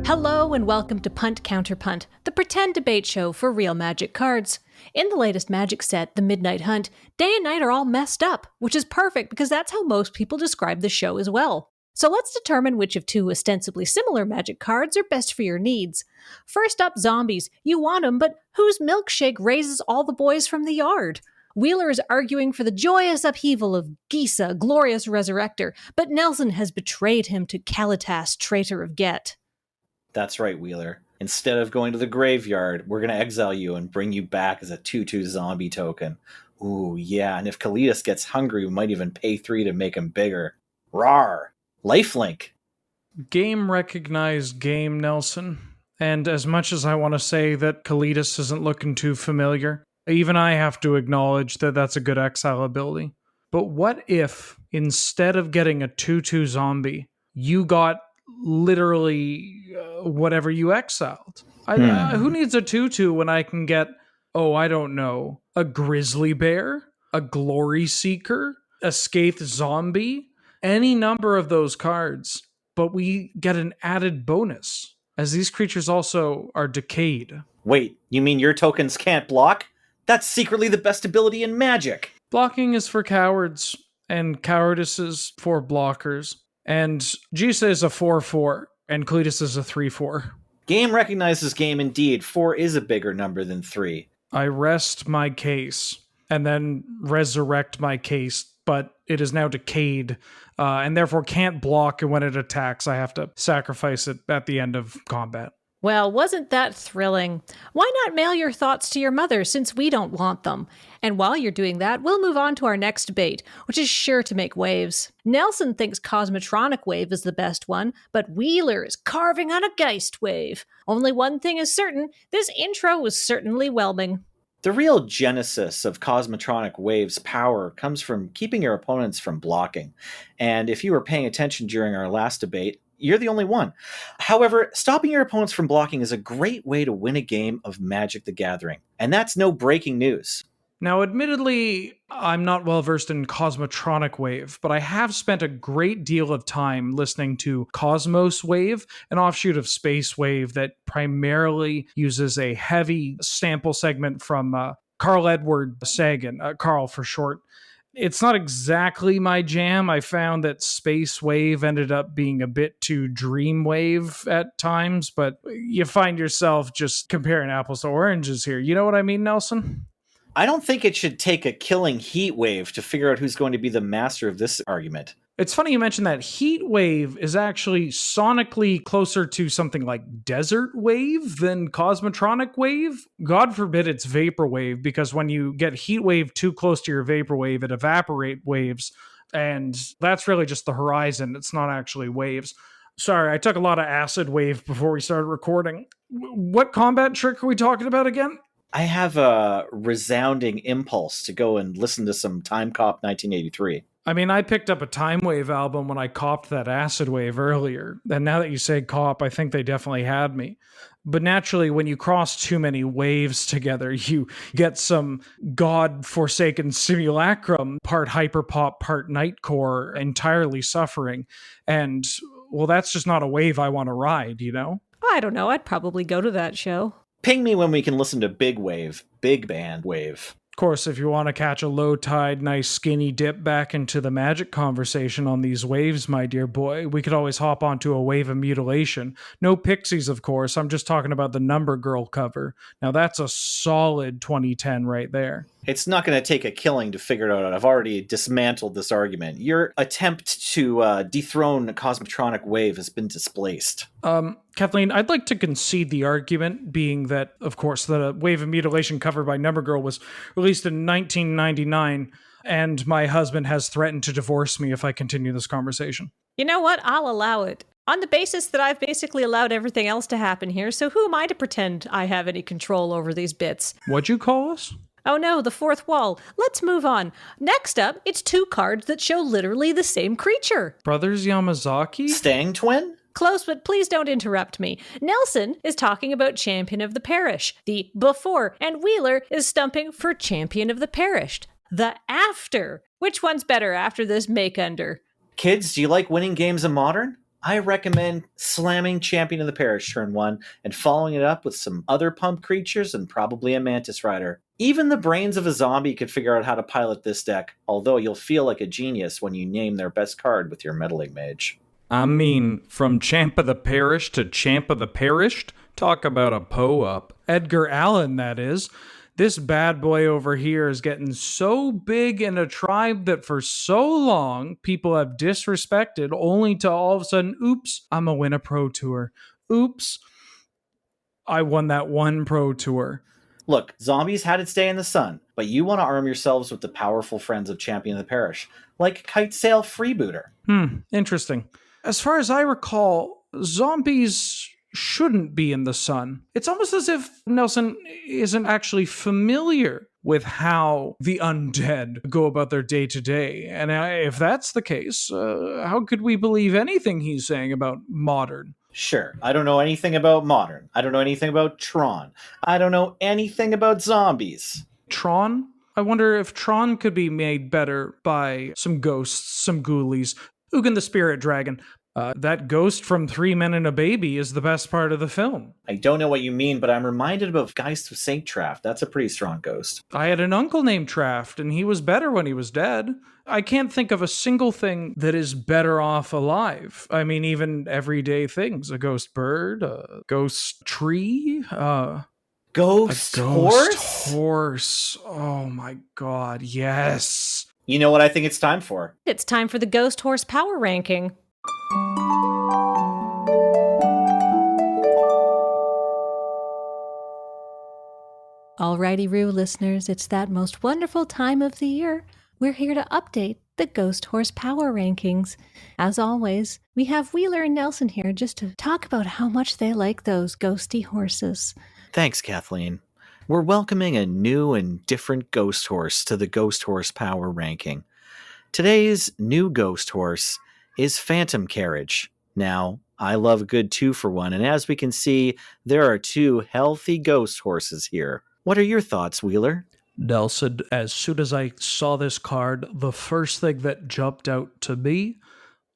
Hello and welcome to Punt, Counterpunt, the pretend debate show for real Magic cards. In the latest Magic set, The Midnight Hunt, day and night are all messed up, which is perfect because that's how most people describe the show as well. So let's determine which of two ostensibly similar Magic cards are best for your needs. First up, zombies. You want them, but whose milkshake raises all the boys from the yard? Wheeler is arguing for the joyous upheaval of Gisa, glorious resurrector, but Nelson has betrayed him to Kalitas, traitor of Get. That's right, Wheeler. Instead of going to the graveyard, we're going to exile you and bring you back as a 2/2 zombie token. Ooh, yeah, and if Kalitas gets hungry, we might even pay 3 to make him bigger. Rawr! Lifelink! Game recognized game, Nelson. And as much as I want to say that Kalitas isn't looking too familiar, even I have to acknowledge that that's a good exile ability. But what if, instead of getting a 2/2 zombie, you got literally whatever you exiled? Who needs a 2/2 when I can get, I don't know, a grizzly bear, a glory seeker, a scathed zombie, any number of those cards, but we get an added bonus, as these creatures also are decayed. Wait, you mean your tokens can't block? That's secretly the best ability in Magic! Blocking is for cowards, and cowardice is for blockers. And Gisa is a 4/4, and Kalitas is a 3/4. Game recognizes game indeed. 4 is a bigger number than 3. I rest my case, and then resurrect my case, but it is now decayed, and therefore can't block, and when it attacks, I have to sacrifice it at the end of combat. Well, wasn't that thrilling? Why not mail your thoughts to your mother since we don't want them? And while you're doing that, we'll move on to our next debate, which is sure to make waves. Nelson thinks Cosmotronic Wave is the best one, but Wheeler is carving on a Geist Wave. Only one thing is certain, this intro was certainly whelming. The real genesis of Cosmotronic Wave's power comes from keeping your opponents from blocking. And if you were paying attention during our last debate, you're the only one. However, stopping your opponents from blocking is a great way to win a game of Magic the Gathering. And that's no breaking news. Now, admittedly, I'm not well versed in Cosmotronic Wave, but I have spent a great deal of time listening to Cosmos Wave, an offshoot of Space Wave that primarily uses a heavy sample segment from Carl Edward Sagan, Carl for short. It's not exactly my jam. I found that Space Wave ended up being a bit too Dream Wave at times, but you find yourself just comparing apples to oranges here. You know what I mean, Nelson? I don't think it should take a killing heat wave to figure out who's going to be the master of this argument. It's funny you mentioned that. Heat Wave is actually sonically closer to something like Desert Wave than Cosmotronic Wave. God forbid it's Vapor Wave, because when you get Heat Wave too close to your Vapor Wave, it evaporate waves, and that's really just the horizon. It's not actually waves. Sorry, I took a lot of Acid Wave before we started recording. What combat trick are we talking about again? I have a resounding impulse to go and listen to some Time Cop 1983. I mean, I picked up a Time Wave album when I copped that Acid Wave earlier. And now that you say cop, I think they definitely had me. But naturally, when you cross too many waves together, you get some god-forsaken simulacrum, part hyperpop, part nightcore, entirely suffering. And, well, that's just not a wave I want to ride, you know? I don't know, I'd probably go to that show. Ping me when we can listen to Big Wave, Big Band Wave. Of course, if you want to catch a low tide, nice skinny dip back into the Magic conversation on these waves, my dear boy, we could always hop onto a Wave of Mutilation. No Pixies, of course. I'm just talking about the Number Girl cover. Now, that's a solid 2010 right there. It's not going to take a killing to figure it out. I've already dismantled this argument. Your attempt to dethrone Cosmotronic Wave has been displaced. Kathleen, I'd like to concede the argument, being that, of course, the Wave of Mutilation cover by Number Girl was released in 1999, and my husband has threatened to divorce me if I continue this conversation. You know what? I'll allow it. On the basis that I've basically allowed everything else to happen here, so who am I to pretend I have any control over these bits? What'd you call us? Oh no, the fourth wall. Let's move on. Next up, it's 2 cards that show literally the same creature. Brothers Yamazaki? Stang Twin? Close, but please don't interrupt me. Nelson is talking about Champion of the Parish, the before, and Wheeler is stumping for Champion of the Perished, the after. Which one's better after this make-under? Kids, do you like winning games of Modern? I recommend slamming Champion of the Parish turn 1 and following it up with some other pump creatures and probably a Mantis Rider. Even the brains of a zombie could figure out how to pilot this deck, although you'll feel like a genius when you name their best card with your Meddling Mage. I mean, from Champ of the Parish to Champ of the Perished? Talk about a po-up. Edgar Allan, that is. This bad boy over here is getting so big in a tribe that for so long people have disrespected, only to all of a sudden, oops, I'm going to win a pro tour. Oops, I won that one pro tour. Look, zombies had its day in the sun, but you want to arm yourselves with the powerful friends of Champion of the Parish, like Kitesail Freebooter. Interesting. As far as I recall, zombies shouldn't be in the sun. It's almost as if Nelson isn't actually familiar with how the undead go about their day-to-day. And if that's the case, how could we believe anything he's saying about modern? Sure, I don't know anything about Modern. I don't know anything about Tron. I don't know anything about zombies. Tron? I wonder if Tron could be made better by some ghosts, some ghoulies. Ugin the Spirit Dragon. That ghost from 3 Men and a Baby is the best part of the film. I don't know what you mean, but I'm reminded of Geist of St. Traft. That's a pretty strong ghost. I had an uncle named Traft, and he was better when he was dead. I can't think of a single thing that is better off alive. I mean, even everyday things. A ghost bird, a ghost tree, Ghost horse. Oh my god, yes. You know what I think it's time for? It's time for the Ghost Horse Power Ranking. Alrighty, Roo listeners, it's that most wonderful time of the year. We're here to update the Ghost Horse Power Rankings. As always, we have Wheeler and Nelson here just to talk about how much they like those ghosty horses. Thanks, Kathleen. We're welcoming a new and different ghost horse to the Ghost Horse Power Ranking. Today's new ghost horse is Phantom Carriage. Now, I love a good 2-for-1, and as we can see, there are 2 healthy ghost horses here. What are your thoughts, Wheeler? Nelson, as soon as I saw this card, the first thing that jumped out to me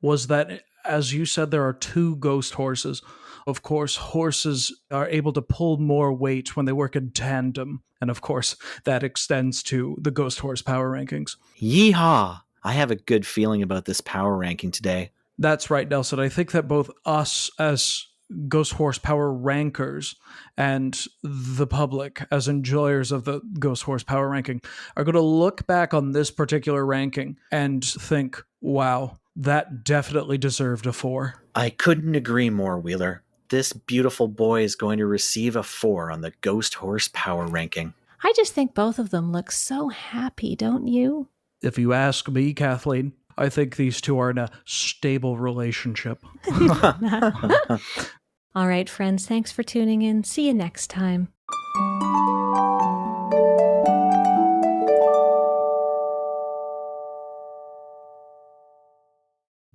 was that, as you said, there are 2 ghost horses. Of course, horses are able to pull more weight when they work in tandem. And of course, that extends to the Ghost Horse Power Rankings. Yeehaw! I have a good feeling about this power ranking today. That's right, Nelson. I think that both us as Ghost Horse Power rankers and the public as enjoyers of the Ghost Horse Power Ranking are going to look back on this particular ranking and think, wow, that definitely deserved a 4. I couldn't agree more, Wheeler. This beautiful boy is going to receive a 4 on the Ghost Horse Power Ranking. I just think both of them look so happy, don't you? If you ask me, Kathleen, I think these 2 are in a stable relationship. All right, friends, thanks for tuning in. See you next time.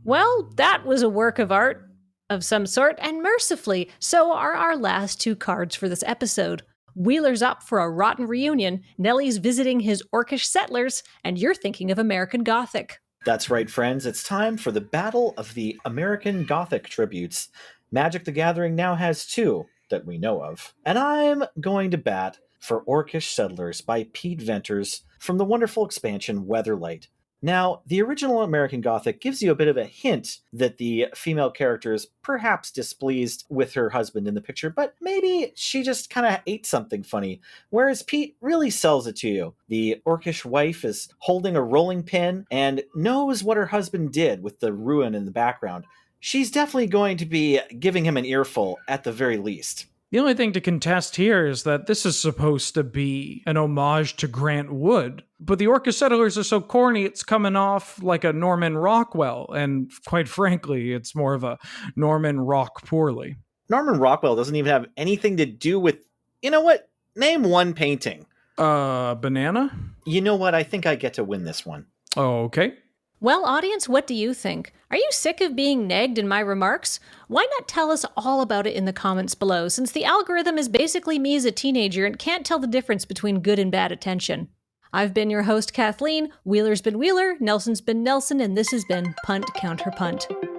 Well, that was a work of art of some sort, and mercifully, so are our last 2 cards for this episode. Wheeler's up for a rotten reunion, Nelly's visiting his orcish settlers, and you're thinking of American Gothic. That's right, friends. It's time for the Battle of the American Gothic Tributes. Magic the Gathering now has 2 that we know of. And I'm going to bat for Orcish Settlers by Pete Venters from the wonderful expansion Weatherlight. Now, the original American Gothic gives you a bit of a hint that the female character is perhaps displeased with her husband in the picture, but maybe she just kind of ate something funny, whereas Pete really sells it to you. The Orcish wife is holding a rolling pin and knows what her husband did with the ruin in the background. She's definitely going to be giving him an earful at the very least. The only thing to contest here is that this is supposed to be an homage to Grant Wood, but the Orcish Settlers are so corny it's coming off like a Norman Rockwell, and quite frankly, it's more of a Norman Rock Poorly. Norman Rockwell doesn't even have anything to do with... You know what? Name one painting. Banana? You know what? I think I get to win this one. Okay. Well, audience, what do you think? Are you sick of being nagged in my remarks? Why not tell us all about it in the comments below, since the algorithm is basically me as a teenager and can't tell the difference between good and bad attention. I've been your host, Kathleen, Wheeler's been Wheeler, Nelson's been Nelson, and this has been Punt, Counterpunt.